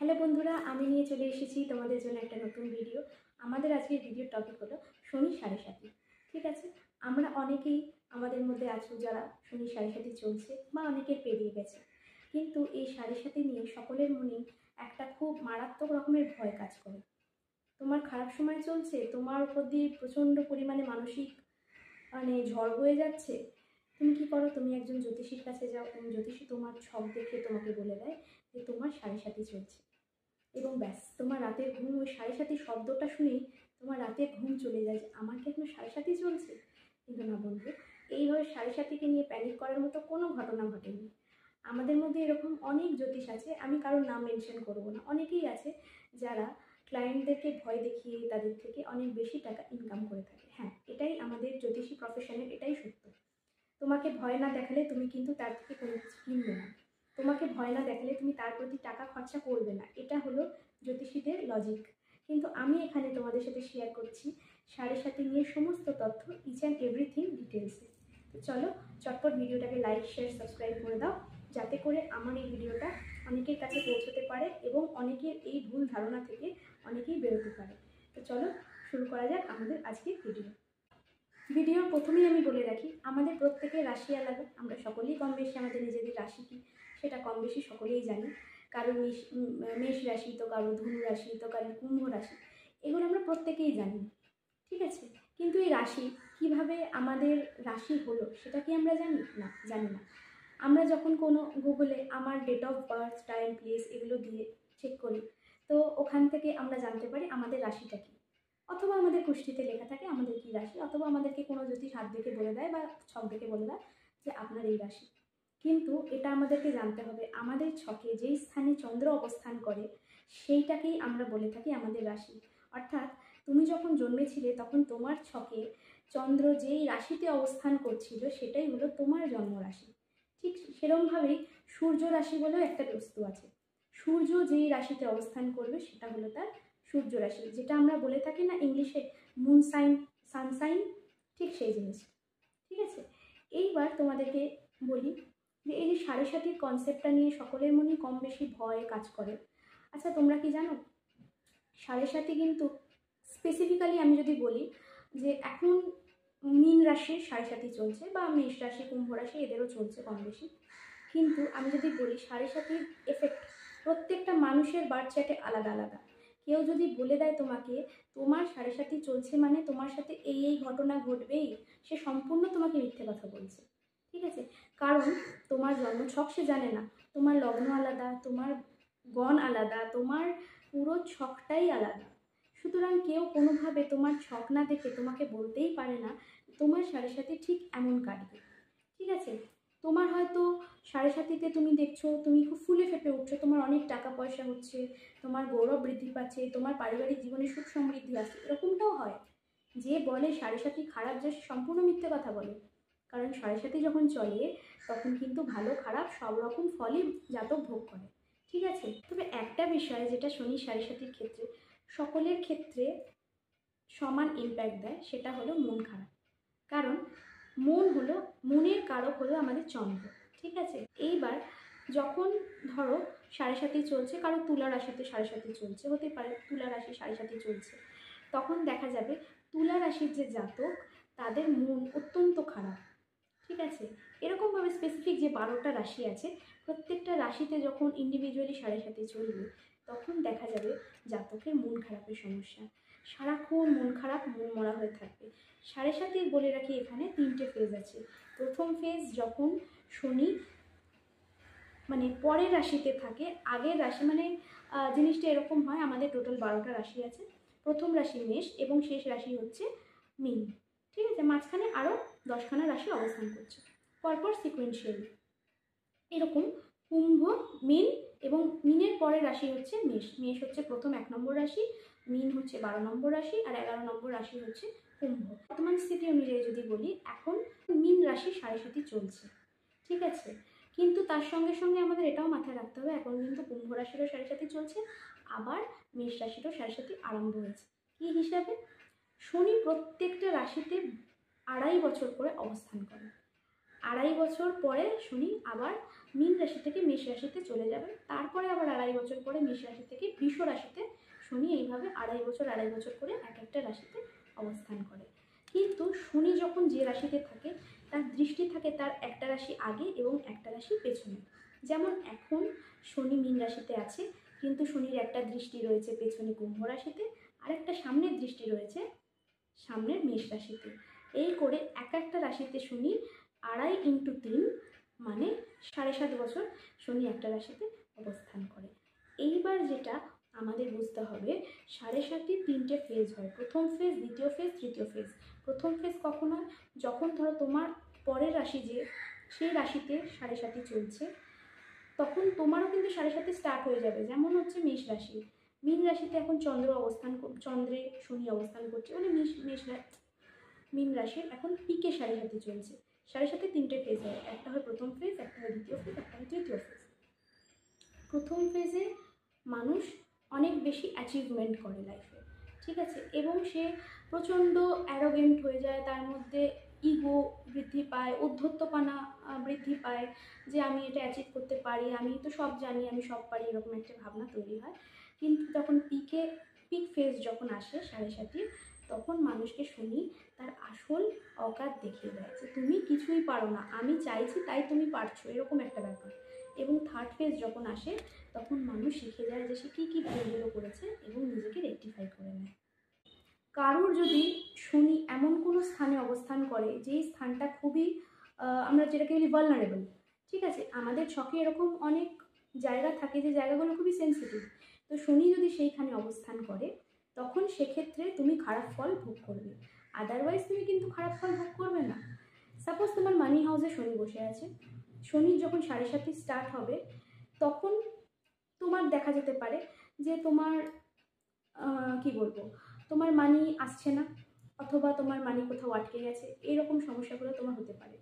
Hello বন্ধুরা, আমি নিয়ে চলে এসেছি তোমাদের জন্য একটা নতুন ভিডিও। আমাদের আজকের ভিডিওর টপিক হলো শনি সাড়ে সাথী। ঠিক আছে, আমরা অনেকেই আমাদের মধ্যে আছো যারা শনি সাড়ে সাথী চলছে বা অনেকের পেরিয়ে গেছে, কিন্তু এই সাড়ে সাথী নিয়ে সকলের মনে একটা খুব মারাত্মক রকমের ভয় কাজ করে। তোমার খারাপ সময় চলছে, তোমার উপর দিয়ে প্রচণ্ড পরিমাণে মানসিক ঝড় বয়ে যাচ্ছে, তুমি কি করো? তুমি একজন জ্যোতিষীর কাছে যাও এবং জ্যোতিষী তোমার ছক দেখে তোমাকে বলে দেয় যে তোমার সাড়ে সাথী চলছে, এবং ব্যাস তোমার রাতের ঘুম ওই সাড়ে সাথী শব্দটা শুনেই তোমার রাতের ঘুম চলে যায় যে আমার কি এখনো সাড়ে সাথী চলছে। কিন্তু না বন্ধু, এইভাবে সাড়ে সাথীকে নিয়ে প্যানিক করার মতো কোনো ঘটনা ঘটেনি। আমাদের মধ্যে এরকম অনেক জ্যোতিষ আছে, আমি কারোর নাম মেনশন করব না, অনেকেই আছে যারা ক্লায়েন্টদেরকে ভয় দেখিয়ে তাদের থেকে অনেক বেশি টাকা ইনকাম করে থাকে। হ্যাঁ, এটাই আমাদের জ্যোতিষী প্রফেশনের, এটাই সত্য। তোমাকে ভয় না দেখালে তুমি কিন্তু তার থেকে কোনো কিছু কিনবে না, তোমাকে ভয় না দেখালে তুমি তার প্রতি টাকা খরচা করবে না, এটা হলো জ্যোতিষীদের লজিক। কিন্তু আমি এখানে তোমাদের সাথে শেয়ার করছি সাড়ে সাথে নিয়ে সমস্ত তথ্য, ইচ অ্যান্ড এভরিথিং ডিটেলসে। তো চলো চটপট ভিডিওটাকে লাইক শেয়ার সাবস্ক্রাইব করে দাও, যাতে করে আমার এই ভিডিওটা অনেকের কাছে পৌঁছতে পারে এবং অনেকের এই ভুল ধারণা থেকে অনেকেই বেরোতে পারে। তো চলো শুরু করা যাক আমাদের আজকের ভিডিওর প্রথমেই আমি বলে রাখি, আমাদের প্রত্যেকের রাশি আলাদা। আমরা সকলেই কম বেশি আমাদের নিজেদের রাশি কী সেটা কম বেশি সকলেই জানি। কারো মেষ রাশি, তো কারো ধনু রাশি, তো কারো কুম্ভ রাশি, এগুলো আমরা প্রত্যেকেই জানি। ঠিক আছে, কিন্তু এই রাশি কিভাবে আমাদের রাশি হলো সেটা কি আমরা জানি? না, জানি না। আমরা যখন কোনো গুগলে আমার date of birth, time, place এগুলো দিয়ে চেক করি, তো ওখান থেকে আমরা জানতে পারি আমাদের রাশিটা কী। অথবা আমাদের কুষ্ঠিতে লেখা থাকে আমাদের কী রাশি, অথবা আমাদেরকে কোনো জ্যোতিষ হাত দেখে বলে দেয় বা ছক দেখে বলে দেয় যে আপনার এই রাশি। কিন্তু এটা আমাদেরকে জানতে হবে আমাদের ছকে যেই স্থানে চন্দ্র অবস্থান করে সেইটাকেই আমরা বলে থাকি আমাদের রাশি। অর্থাৎ তুমি যখন জন্মেছিলে তখন তোমার ছকে চন্দ্র যেই রাশিতে অবস্থান করছিল সেটাই হলো তোমার জন্মরাশি। ঠিক সেরকমভাবেই সূর্য রাশি বলেও একটা বস্তু আছে। সূর্য যেই রাশিতে অবস্থান করবে সেটা হলো তার সূর্য রাশি, যেটা আমরা বলে থাকি না ইংলিশে মুন সাইন, সানসাইন, ঠিক সেই জিনিস। ঠিক আছে, এইবার তোমাদেরকে বলি যে এই যে সাড়ে সাতির কনসেপ্টটা নিয়ে সকলের মনেই কম বেশি ভয় কাজ করে। আচ্ছা, তোমরা কি জানো সাড়ে সাতি কিন্তু স্পেসিফিক্যালি আমি যদি বলি যে এখন মীন রাশির সাড়ে সাতি চলছে বা মেষ রাশি, কুম্ভ রাশি এদেরও চলছে কম বেশি। কিন্তু আমি যদি বলি সাড়ে সাতির এফেক্ট প্রত্যেকটা মানুষের বার্থ চার্টে আলাদা আলাদা। কেউ যদি বলে দেয় তোমাকে তোমার সাড়ে সাতি চলছে মানে তোমার সাথে এই এই ঘটনা ঘটবেই, সে সম্পূর্ণ তোমাকে মিথ্যে কথা বলছে। ঠিক আছে, কারণ তোমার জন্মছক সে জানে না, তোমার লগ্ন আলাদা, তোমার গণ আলাদা, তোমার পুরো ছকটাই আলাদা। সুতরাং কেউ কোনোভাবে তোমার ছক না দেখে তোমাকে বলতেই পারে না তোমার সাড়ে সাতি ঠিক এমন কাটবে। ঠিক আছে, তোমার হয়তো সাড়ে সাতিতে তুমি দেখছো তুমি খুব ফুলে ফেপে উঠছো, তোমার অনেক টাকা পয়সা হচ্ছে, তোমার গৌরব বৃদ্ধি পাচ্ছে, তোমার পারিবারিক জীবনে সুখ সমৃদ্ধি আসছে, এরকমটাও হয়। যে বলে সাড়ে সাতি খারাপ যে সম্পূর্ণ মিথ্যে কথা বলে। কারণ সাড়ে সাতি যখন চলে তখন কিন্তু ভালো খারাপ সব রকম ফলই জাতক ভোগ করে। ঠিক আছে, তবে একটা বিষয় যেটা শনি সাড়ে সাতির ক্ষেত্রে সকলের ক্ষেত্রে সমান ইম্প্যাক্ট দেয়, সেটা হলো মন খারাপ। কারণ মনের কারক হলো আমাদের চন্দ্র। ঠিক আছে, এইবার যখন ধরো সাড়ে সাতি চলছে, কারো তুলা রাশিতে সাড়ে সাতি চলছে, হতে পারে তুলা রাশি সাড়ে সাতি চলছে, তখন দেখা যাবে তুলা রাশির যে জাতক তাদের মন অত্যন্ত খারাপ। ঠিক আছে, এরকমভাবে স্পেসিফিক যে 12টা রাশি আছে প্রত্যেকটা রাশিতে যখন ইন্ডিভিজুয়ালি সাড়ে সাতি চলবে তখন দেখা যাবে জাতকের মন খারাপের সমস্যা, সারাক্ষণ মন খারাপ, মন মরা হয়ে থাকবে। সাড়ে সাতির বলে রাখি এখানে 3টে ফেজ আছে। প্রথম ফেজ যখন শনি পরের রাশিতে থাকে, আগের রাশি জিনিসটা এরকম হয়, আমাদের টোটাল 12টা রাশি আছে, প্রথম রাশি মেষ এবং শেষ রাশি হচ্ছে মীন। ঠিক আছে, মাঝখানে আরও 10খানা রাশি অবস্থান করছে পরপর সিকুয়েন্সিয়ালি। এরকম কুম্ভ, মীন এবং মীনের পরের রাশি হচ্ছে মেষ। মেষ হচ্ছে প্রথম 1 নম্বর রাশি, মীন হচ্ছে 12 নম্বর রাশি, আর 11 নম্বর রাশি হচ্ছে কুম্ভ। বর্তমান স্থিতি অনুযায়ী যদি বলি এখন মীন রাশি সাড়ে সাতি চলছে। ঠিক আছে, কিন্তু তার সঙ্গে সঙ্গে আমাদের এটাও মাথায় রাখতে হবে এখন কিন্তু কুম্ভ রাশিরও সাড়ে সাতি চলছে, আবার মেষ রাশিরও সাড়ে সাতি আরম্ভ হয়েছে। কী হিসাবে? শনি প্রত্যেকটা রাশিতে 2.5 বছর করে অবস্থান করে। 2.5 বছর পরে শনি আবার মীন রাশি থেকে মেষ রাশিতে চলে যাবে, তারপরে আবার 2.5 বছর পরে মেষ রাশি থেকে বৃষ রাশিতে শনি এইভাবে 2.5 বছর করে এক একটা রাশিতে অবস্থান করে। কিন্তু শনি যখন যে রাশিতে থাকে তার দৃষ্টি থাকে তার একটা রাশি আগে এবং একটা রাশি পেছনে। যেমন এখন শনি মীন রাশিতে আছে, কিন্তু শনির একটা দৃষ্টি রয়েছে পেছনে কুম্ভ রাশিতে, আর একটা সামনের দৃষ্টি রয়েছে সামনের মেষ রাশিতে। এই করে এক একটা রাশিতে শনি 2.5 × 3 মানে 7.5 বছর শনি একটা রাশিতে অবস্থান করে। এইবার যেটা আমাদের বুঝতে হবে, 7.5 3টে ফেজ হয়, প্রথম ফেজ, দ্বিতীয় ফেজ, তৃতীয় ফেজ। প্রথম ফেজ কখন হয়? যখন ধরো তোমার পরের রাশি যে সেই রাশিতে 7.5 চলছে, তখন তোমারও কিন্তু 7.5 স্টার্ট হয়ে যাবে। যেমন হচ্ছে মেষ রাশি, মীন রাশিতে এখন চন্দ্রে শনি অবস্থান করছে, মানে মীন রাশির এখন পিকে 7.5 চলছে। 7.5 3টে ফেজ হয়, একটা হয় প্রথম ফেজ, একটা হয় দ্বিতীয় ফেজ, একটা হয় তৃতীয় ফেজ। প্রথম ফেজে মানুষ অনেক বেশি অ্যাচিভমেন্ট করে লাইফে, ঠিক আছে, এবং সে প্রচণ্ড অ্যারোগেন্ট হয়ে যায়, তার মধ্যে ইগো বৃদ্ধি পায়, উদ্ধত্তপনা বৃদ্ধি পায়, যে আমি এটা অ্যাচিভ করতে পারি, আমি তো সব জানি, আমি সব পারি, এরকম একটা ভাবনা তৈরি হয়। কিন্তু যখন পিক ফেজ যখন আসে 7.5, তখন মানুষকে শনি তার আসল অকাত দেখিয়ে দেয় যে তুমি কিছুই পারো না, আমি চাইছি তাই তুমি পারছো, এরকম একটা ব্যাপার। এবং থার্ড ফেজ যখন আসে তখন মানুষ শিখে যায় যে সে কী কী ভুলগুলো করেছে এবং নিজেকে রেকটিফাই করে নেয়। কারোর যদি শনি এমন কোনো স্থানে অবস্থান করে যেই স্থানটা খুবই আমরা যেটাকে বলি ভালনারেবল, ঠিক আছে, আমাদের ছকে এরকম অনেক জায়গা থাকে যে জায়গাগুলো খুবই সেন্সিটিভ, তো শনি যদি সেইখানে অবস্থান করে তখন সেক্ষেত্রে তুমি খারাপ ফল ভোগ করবে, আদারওয়াইজ তুমি কিন্তু খারাপ ফল ভোগ করবে না। সাপোজ তোমার মানি হাউসে শনি বসে আছে, শনির যখন 7.5 স্টার্ট হবে তখন তোমার দেখা যেতে পারে যে তোমার কি বলবো, তোমার মানি আসছে না, অথবা তোমার মানি কোথাও আটকে গেছে, এইরকম সমস্যাগুলো তোমার হতে পারে।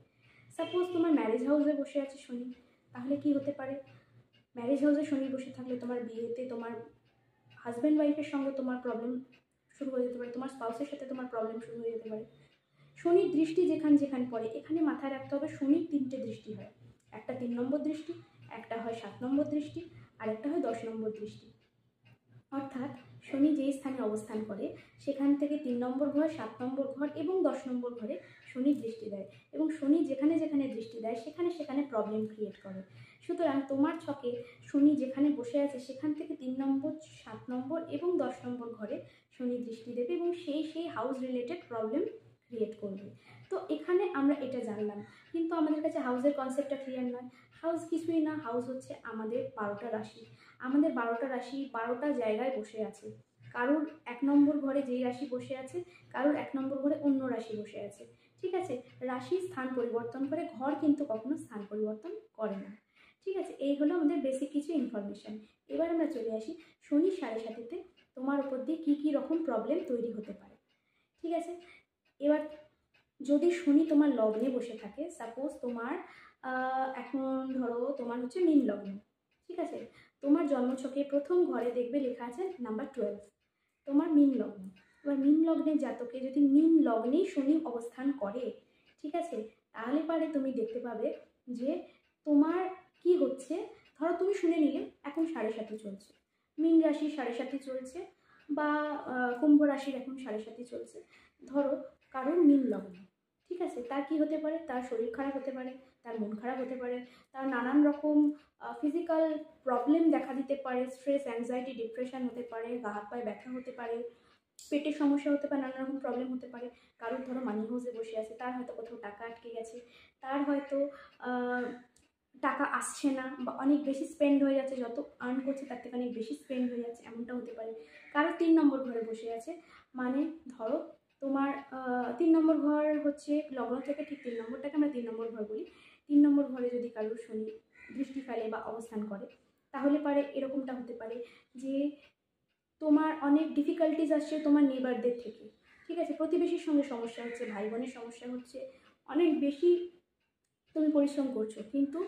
সাপোজ তোমার ম্যারেজ হাউসে বসে আছে শনি, তাহলে কি হতে পারে? ম্যারেজ হাউসে শনি বসে থাকলে তোমার বিয়েতে তোমার হাজব্যান্ড ওয়াইফের সঙ্গে তোমার প্রবলেম শুরু হয়ে যেতে পারে, তোমার স্পাউসের সাথে তোমার প্রবলেম শুরু হয়ে যেতে পারে। শনির দৃষ্টি যেখানে যেখানে পড়ে, এখানে মাথায় রাখতে হবে শনির 3টে দৃষ্টি হয়, একটা 3 নম্বর দৃষ্টি, একটা হয় 7 নম্বর দৃষ্টি, আর একটা হয় 10 নম্বর দৃষ্টি। অর্থাৎ শনি যেই স্থানে অবস্থান করে সেখান থেকে 3 নম্বর ঘর, 7 নম্বর ঘর এবং 10 নম্বর ঘরে শনি দৃষ্টি দেয়, এবং শনি যেখানে যেখানে দৃষ্টি দেয় সেখানে সেখানে প্রবলেম ক্রিয়েট করে। সুতরাং তোমার ছকে শনি যেখানে বসে আছে সেখান থেকে 3 নম্বর, 7 নম্বর এবং 10 নম্বর ঘরে শনি দৃষ্টি দেবে এবং সেই হাউস রিলেটেড প্রবলেম ক্রিয়েট করবে। তো এখানে আমরা এটা জানলাম, কিন্তু আমাদের কাছে হাউসের কনসেপ্টটা ক্লিয়ার নয়। হাউস কিছুই না, হাউস হচ্ছে আমাদের 12টা রাশি, আমাদের 12টা রাশি 12টা জায়গায় বসে আছে। কারোর 1 নম্বর ঘরে যেই রাশি বসে আছে, কারোর 1 নম্বর ঘরে অন্য রাশি বসে আছে, ঠিক আছে। রাশি স্থান পরিবর্তন করে, ঘর কিন্তু কখনো স্থান পরিবর্তন করে না, ঠিক আছে। এই হলো আমাদের বেসিক কিছু ইনফরমেশান। এবার আমরা চলে আসি শনি 7.5-তে তোমার উপর দিয়ে কী কী রকম প্রবলেম তৈরি হতে পারে, ঠিক আছে। এবার যদি শনি তোমার লগ্নে বসে থাকে, সাপোজ তোমার এখন ধরো তোমার হচ্ছে মীন লগ্ন, ঠিক আছে, তোমার জন্মছকে প্রথম ঘরে দেখবে লেখা আছে নাম্বার 12, তোমার মীন লগ্ন। এবার মীন লগ্নের জাতকে যদি মীন লগ্নেই শনি অবস্থান করে, ঠিক আছে, তাহলে পারে তুমি দেখতে পাবে যে তোমার কি হচ্ছে। ধরো তুমি শুনে নিলে এখন 7.5 চলছে, মীন রাশি 7.5 চলছে, বা কুম্ভ রাশির এখন 7.5 চলছে, ধরো কারোর মীন লগ্ন, ঠিক আছে, তার কি হতে পারে? তার শরীর খারাপ হতে পারে, তার মন খারাপ হতে পারে, তার নানান রকম ফিজিক্যাল প্রবলেম দেখা দিতে পারে, স্ট্রেস, অ্যাংজাইটি, ডিপ্রেশন হতে পারে, গা হাত পায়ে ব্যথা হতে পারে, পেটের সমস্যা হতে পারে, নানা রকম প্রবলেম হতে পারে। কারোর ধরো মানি হাউসে বসে আছে, তার হয়তো কোথাও টাকা আটকে গেছে, তার হয়তো টাকা আসছে না, বা অনেক বেশি স্পেন্ড হয়ে যাচ্ছে, যত আর্ন করছে তার থেকে অনেক বেশি স্পেন্ড হয়ে যাচ্ছে, এমনটা হতে পারে। কারোর 3 নম্বর ঘরে বসে আছে, মানে ধরো তোমার 3 নম্বর ঘর হচ্ছে লগ্ন থেকে ঠিক 3 নম্বরটাকে আমরা 3 নম্বর ঘর বলি। 3 নম্বর ঘরে যদি কারোর শনি দৃষ্টি ফেলে বা অবস্থান করে, তাহলে পারে এরকমটা হতে পারে যে তোমার অনেক ডিফিকাল্টিস আসছে তোমার নেইবারদের থেকে, ঠিক আছে, প্রতিবেশীর সঙ্গে সমস্যা হচ্ছে, ভাই বোনের সমস্যা হচ্ছে, অনেক বেশি তুমি পরিশ্রম করছো কিন্তু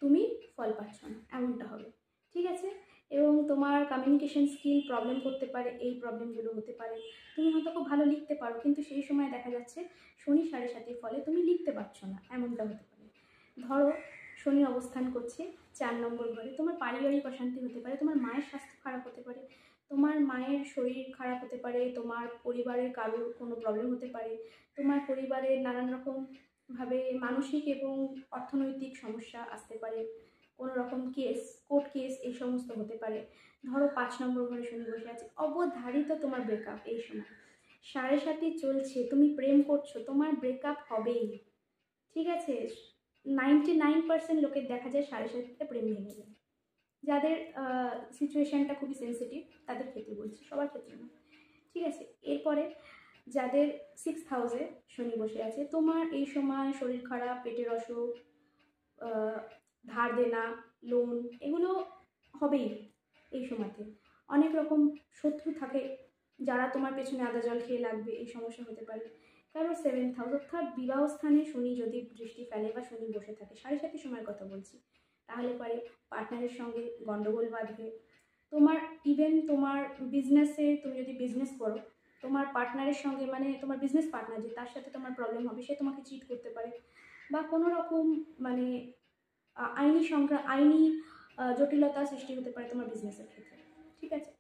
তুমি ফল পাচ্ছ না, এমনটা হবে, ঠিক আছে। এবং তোমার কমিউনিকেশন স্কিল প্রবলেম করতে পারে, এই প্রবলেমগুলো হতে পারে। তুমি হয়তো খুব ভালো লিখতে পারো, কিন্তু সেই সময় দেখা যাচ্ছে শনি 7.5 ফলে তুমি লিখতে পারছো না, এমনটা হতে পারে। ধরো শনি অবস্থান করছে 4 নম্বর ঘরে, তোমার পারিবারিক অশান্তি হতে পারে, তোমার মায়ের স্বাস্থ্য খারাপ হতে পারে, তোমার মায়ের শরীর খারাপ হতে পারে, তোমার পরিবারের কারোর কোনো প্রবলেম হতে পারে, তোমার পরিবারের নানান রকমভাবে মানসিক এবং অর্থনৈতিক সমস্যা আসতে পারে, কোনো রকম কেস, কোর্ট কেস এই সমস্ত হতে পারে। ধরো 5 নম্বর ঘরে শনি বসে আছে, অবধারিত তোমার ব্রেকআপ এই সময়। 7.5 চলছে, তুমি প্রেম করছো, তোমার ব্রেকআপ হবেই। ঠিক আছে, 99% লোকের দেখা যায় 7.5 প্রেম ভেঙে যায়, যাদের সিচুয়েশানটা খুবই সেন্সিটিভ তাদের ক্ষেত্রে বলছি, সবার ক্ষেত্রে না। ঠিক আছে, এরপরে যাদের 6th হাউসে শনি বসে আছে, তোমার এই সময় শরীর খারাপ, পেটের অসুখ, ধার দেনা, লোন, এগুলো হবেই এই সময়তে। অনেক রকম শত্রু থাকে যারা তোমার পেছনে আদা জল খেয়ে লাগবে, এই সমস্যা হতে পারে। কারণ 7th হাউস অর্থাৎ বিবাহ স্থানে শনি যদি দৃষ্টি ফেলে বা শনি বসে থাকে, 7.5 সময়ের কথা বলছি, তাহলে পরে পার্টনারের সঙ্গে গন্ডগোল বাঁধবে। তোমার ইভেন তোমার বিজনেসে, তুমি যদি বিজনেস করো, তোমার পার্টনারের সঙ্গে, মানে তোমার বিজনেস পার্টনার যে, তার সাথে তোমার প্রবলেম হবে, সে তোমাকে চিট করতে পারে, বা কোনো রকম মানে আইনি জটিলতা সৃষ্টি হতে পারে তোমার বিজনেসের ক্ষেত্রে। ঠিক আছে,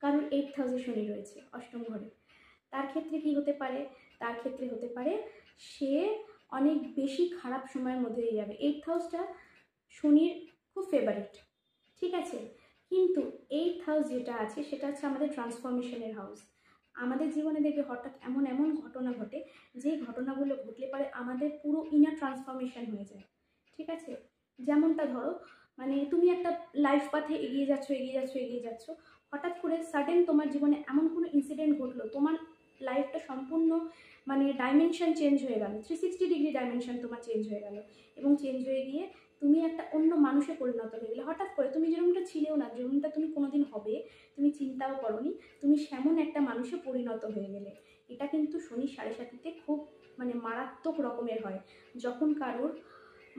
কারণ 8th হাউসে শনি রয়েছে 8ম ঘরে, তার ক্ষেত্রে কি হতে পারে, তার ক্ষেত্রে হতে পারে সে অনেক বেশি খারাপ সময়ের মধ্যে দিয়ে যাবে। 8th হাউসটা শনির খুব ফেভারিট। ঠিক আছে, কিন্তু 8th হাউস যেটা আছে সেটা হচ্ছে আমাদের ট্রান্সফরমেশনের হাউস। আমাদের জীবনে দেখবে হঠাৎ এমন এমন ঘটনা ঘটে, যে ঘটনাগুলো ঘটলে পারে আমাদের পুরো ইনার ট্রান্সফরমেশন হয়ে যায়। ঠিক আছে, যেমনটা ধরো, মানে তুমি একটা লাইফ পাথে এগিয়ে যাচ্ছ এগিয়ে যাচ্ছ এগিয়ে যাচ্ছ, হঠাৎ করে সাডেন তোমার জীবনে এমন কোনো ইনসিডেন্ট ঘটলো, তোমার লাইফটা সম্পূর্ণ মানে ডাইমেনশন চেঞ্জ হয়ে গেল, 360 ডিগ্রি ডাইমেনশন তোমার চেঞ্জ হয়ে গেল, এবং চেঞ্জ হয়ে গিয়ে তুমি একটা অন্য মানুষে পরিণত হয়ে গেলে। হঠাৎ করে তুমি যেরকমটা ছিলেও না, যেরকমটা তুমি কোনোদিন হবে তুমি চিন্তাও করোনি, তুমি সেমন একটা মানুষে পরিণত হয়ে গেলে। এটা কিন্তু শনি 7.5-তে খুব মানে মারাত্মক রকমের হয়। যখন কারোর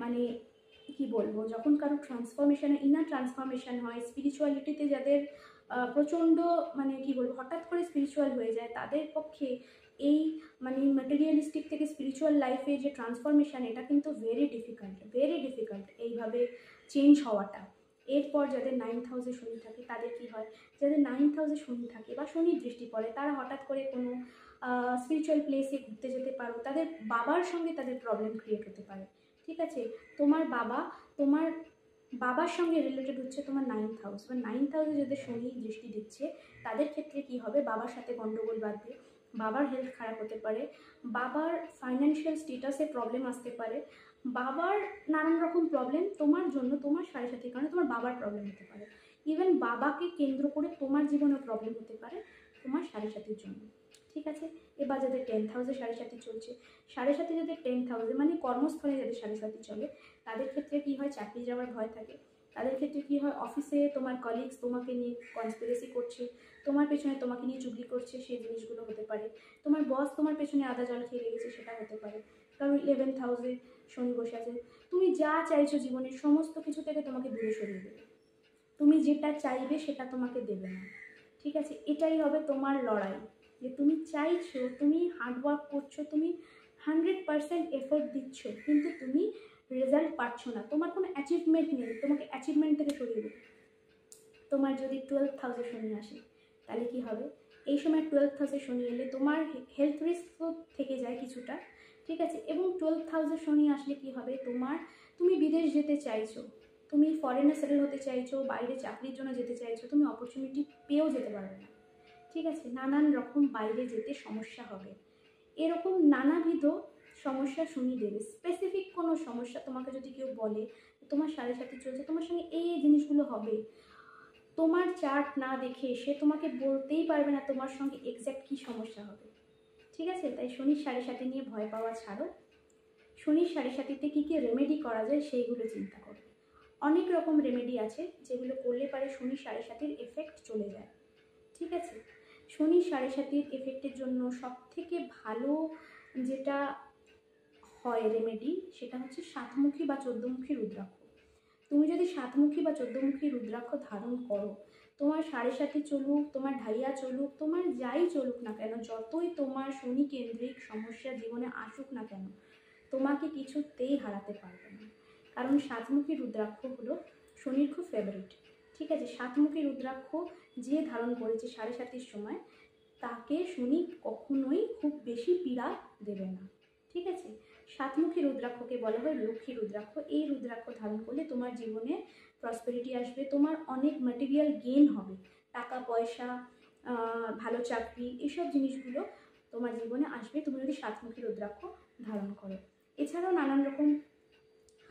মানে কি বলবো, যখন কারোর ট্রান্সফরমেশানে, ইনার ট্রান্সফরমেশান হয়, স্পিরিচুয়ালিটিতে যাদের প্রচণ্ড মানে কি বলবো হঠাৎ করে স্পিরিচুয়াল হয়ে যায়, তাদের পক্ষে এই মানে ম্যাটেরিয়ালিস্টিক থেকে স্পিরিচুয়াল লাইফে যে ট্রান্সফরমেশান, এটা কিন্তু ভেরি ডিফিকাল্ট এইভাবে চেঞ্জ হওয়াটা। এরপর যাদের 9th হাউসে শনি থাকে তাদের কি হয়, যাদের 9th হাউসে শনি থাকে বা শনির দৃষ্টি পড়ে, তারা হঠাৎ করে কোনো স্পিরিচুয়াল প্লেসে ঘুরতে যেতে পারো, তাদের বাবার সঙ্গে তাদের প্রবলেম ক্রিয়েট হতে পারে। ঠিক আছে, তোমার বাবার সঙ্গে রিলেটেড হচ্ছে তোমার 9th হাউস, বা 9th হাউসে যাদের শনি দৃষ্টি দিচ্ছে তাদের ক্ষেত্রে কি হবে, বাবার সাথে গন্ডগোল বাঁধবে, বাবার হেলথ খারাপ হতে পারে, বাবার ফাইন্যান্সিয়াল স্টেটাসে প্রবলেম আসতে পারে, বাবার নানান রকম প্রবলেম তোমার জন্য, তোমার 7.5 কারণে তোমার বাবার প্রবলেম হতে পারে। ইভেন বাবাকে কেন্দ্র করে তোমার জীবনে প্রবলেম হতে পারে তোমার 7.5 জন্য। ঠিক আছে, এবার যাদের 10th হাউসে 7.5 চলছে, 7.5 যাদের 10th হাউসে মানে কর্মস্থলে যাদের 7.5 চলে, তাদের ক্ষেত্রে কি হয়, চাকরি যাওয়ার ভয় থাকে, তাদের ক্ষেত্রে কি হয়, অফিসে তোমার কলিগস তোমাকে নিয়ে কনস্পিরেসি করছে, তোমার পেছনে তোমাকে নিয়ে চুগলি করছে, সেই জিনিসগুলো হতে পারে। তোমার বস তোমার পেছনে আদা জল খেয়ে লেগেছে, সেটা হতে পারে। কারণ 11th হাউসে শনি বসে আছে, তুমি যা চাইছো জীবনের সমস্ত কিছু থেকে তোমাকে দূরে সরিয়ে দেবে, তুমি যেটা চাইবে সেটা তোমাকে দেবে না। ঠিক আছে, এটাই হবে তোমার লড়াই, যে তুমি চাইছো, তুমি হার্ডওয়ার্ক করছো, তুমি 100% এফোর্ট দিচ্ছ, কিন্তু তুমি রেজাল্ট পাচ্ছ না, তোমার কোনো অ্যাচিভমেন্ট নেই, তোমাকে অ্যাচিভমেন্ট থেকে সরিয়ে দেবে। তোমার যদি 12th হাউসে শনি আসে তাহলে কি হবে, এই সময় 12th হাউসে শনি এলে তোমার হেলথ রিস্ক তো থেকে যায় কিছুটা। ঠিক আছে, এবং 12th হাউসে শনি আসলে কি হবে, তুমি বিদেশ যেতে চাইছো, তুমি ফরেনে সেটেল হতে চাইছো, বাইরে চাকরির জন্য যেতে চাইছো, তুমি অপরচুনিটি পেয়েও যেতে পারবে না। ঠিক আছে, নানান রকম বাইরে যেতে সমস্যা হবে, এরকম নানাবিধ সমস্যা শনি দেবে। স্পেসিফিক কোনো সমস্যা তোমাকে যদি কেউ বলে তোমার 7.5 চলছে, তোমার সঙ্গে এই জিনিসগুলো হবে, তোমার চার্ট না দেখে সে তোমাকে বলতেই পারবে না তোমার সঙ্গে এক্স্যাক্ট কী সমস্যা হবে। ঠিক আছে, তাই শনির 7.5 নিয়ে ভয় পাওয়া ছাড়ো, শনির 7.5-তে কী কী রেমেডি করা যায় সেইগুলো চিন্তা করো। অনেক রকম রেমেডি আছে যেগুলো করলে পারে শনির 7.5-এর এফেক্ট চলে যায়। ঠিক আছে, শনির 7.5-এর এফেক্টের জন্য সবথেকে ভালো যেটা হয় রেমেডি, সেটা হচ্ছে 7মুখী বা 14মুখী রুদ্রাক্ষ। তুমি যদি 7মুখী বা 14মুখী রুদ্রাক্ষ ধারণ করো, তোমার 7.5 চলুক, তোমার ঢাইয়া চলুক, তোমার যাই চলুক না কেন, যতই তোমার শনি কেন্দ্রিক সমস্যা জীবনে আসুক না কেন, তোমাকে কিছুতেই হারাতে পারবে না। কারণ সাতমুখী রুদ্রাক্ষ হলো শনির খুব ফেভারিট। ঠিক আছে, সাতমুখী রুদ্রাক্ষ যে ধারণ করেছে 7:30 সময়, তাকে শনি কখনোই খুব বেশি পীড়া দেবে না। ঠিক আছে, সাতমুখী রুদ্রাক্ষকে বলা হয় লক্ষ্মী রুদ্রাক্ষ। এই রুদ্রাক্ষ ধারণ করলে তোমার জীবনে প্রসপেরিটি আসবে, তোমার অনেক ম্যাটেরিয়াল গেইন হবে, টাকা পয়সা, ভালো চাকরি, এসব জিনিসগুলো তোমার জীবনে আসবে তুমি যদি সাতমুখী রুদ্রাক্ষ ধারণ করো। এছাড়াও নানান রকম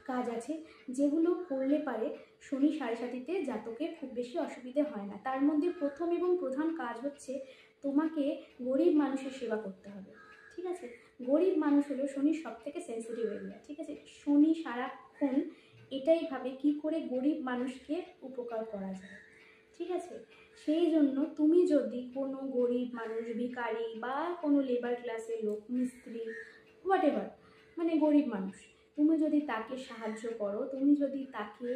কাজ আছে যেগুলো করলে পারে শনি 7:30-তে জাতকের খুব বেশি অসুবিধে হয় না। তার মধ্যে প্রথম এবং প্রধান কাজ হচ্ছে তোমাকে গরিব মানুষের সেবা করতে হবে। ঠিক আছে, গরিব মানুষ হলো শনির সব থেকে সেন্সিটিভ এরিয়া। ঠিক আছে, শনি সারাক্ষণ এটাই ভাবে কি করে গরিব মানুষকে উপকার করা যায়। ঠিক আছে, সেই জন্য তুমি যদি কোনো গরিব মানুষ, ভিখারি বা কোনো লেবার ক্লাসের লোক, মিস্ত্রি, হোয়াট এভার, মানে গরিব মানুষ, তুমি যদি তাকে সাহায্য করো, তুমি যদি তাকে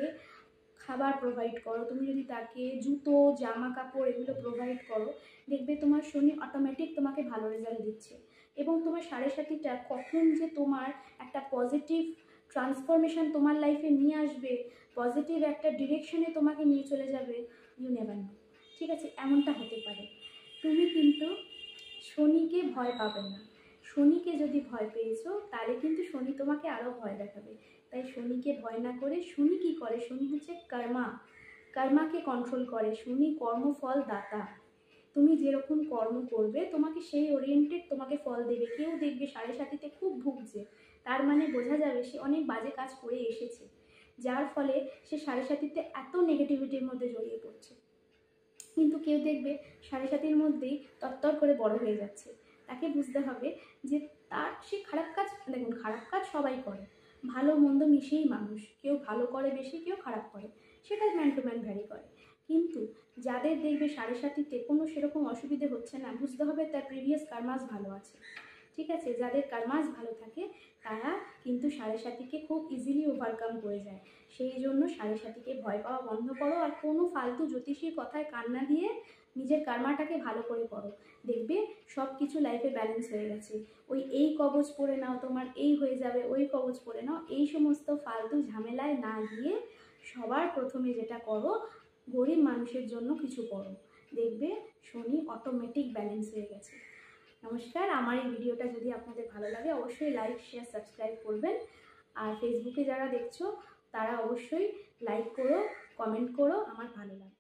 খাবার প্রোভাইড করো, তুমি যদি তাকে জুতো, জামা কাপড় এগুলো প্রোভাইড করো, দেখবে তোমার শনি অটোমেটিক তোমাকে ভালো রেজাল্ট দিচ্ছে। এবং তোমার 7:30টা কখন যে তোমার একটা পজিটিভ ট্রান্সফরমেশন তোমার লাইফে নিয়ে আসবে, পজিটিভ একটা ডিরেকশনে তোমাকে নিয়ে চলে যাবে, ইউ নেভার নো। ঠিক আছে, এমনটা হতে পারে। তুমি কিন্তু শনিকে ভয় পাবে না। শনিকে যদি ভয় পেয়েছো তাহলে কিন্তু শনি তোমাকে আরও ভয় দেখাবে। তাই শনিকে ভয় না করে, শনি কী করে, শনি হচ্ছে কর্মাকে কন্ট্রোল করে। শনি কর্মফল দাতা। তুমি যেরকম কর্ম করবে তোমাকে সেই ওরিয়েন্টেড তোমাকে ফল দেবে। কেউ দেখবে 7:30-তে খুব ভুগছে, তার মানে বোঝা যাবে সে অনেক বাজে কাজ করে এসেছে, যার ফলে সে 7:30-তে এত নেগেটিভিটির মধ্যে জড়িয়ে পড়ছে। কিন্তু কেউ দেখবে 7:30-র মধ্যেই তত্তর করে বড় হয়ে যাচ্ছে। তাকে বুঝতে হবে যে তার সে খারাপ কাজ, দেখুন খারাপ কাজ সবাই করে, ভালো মন্দ মিশেই মানুষ, কেউ ভালো করে বেশি, কেউ খারাপ করে, সেটা ম্যান টু ম্যান ভ্যারি করে। কিন্তু যাদের দেখবে 7:30-তে কোনো সেরকম অসুবিধে হচ্ছে না, বুঝতে হবে তার প্রিভিয়াস কার্মাস ভালো আছে। ঠিক আছে, যাদের কার্মাস ভালো থাকে তারা কিন্তু 7:30-কে খুব ইজিলি ওভারকাম করে যায়। সেই জন্য 7:30-কে ভয় পাওয়া বন্ধ করো, আর কোনো ফালতু জ্যোতিষীর কথায় কান না দিয়ে নিজের কার্মাটাকে ভালো করে করো। দেখবে সব কিছু লাইফে ব্যালেন্স হয়ে গেছে। ওই এই কবচ পরে নাও, তোমার এই হয়ে যাবে, ওই কবচ পরে নাও, এই সমস্ত ফালতু ঝামেলায় না গিয়ে সবার প্রথমে যেটা করো, গরিব মানুষের জন্য কিছু করো, দেখবে শনি অটোমেটিক ব্যালেন্স হয়ে গেছে। নমস্কার, আমার এই ভিডিওটা যদি আপনাদের ভালো লাগে অবশ্যই লাইক, শেয়ার, সাবস্ক্রাইব করবেন। আর ফেসবুকে যারা দেখছো তারা অবশ্যই লাইক করো, কমেন্ট করো, আমার ভালো লাগে।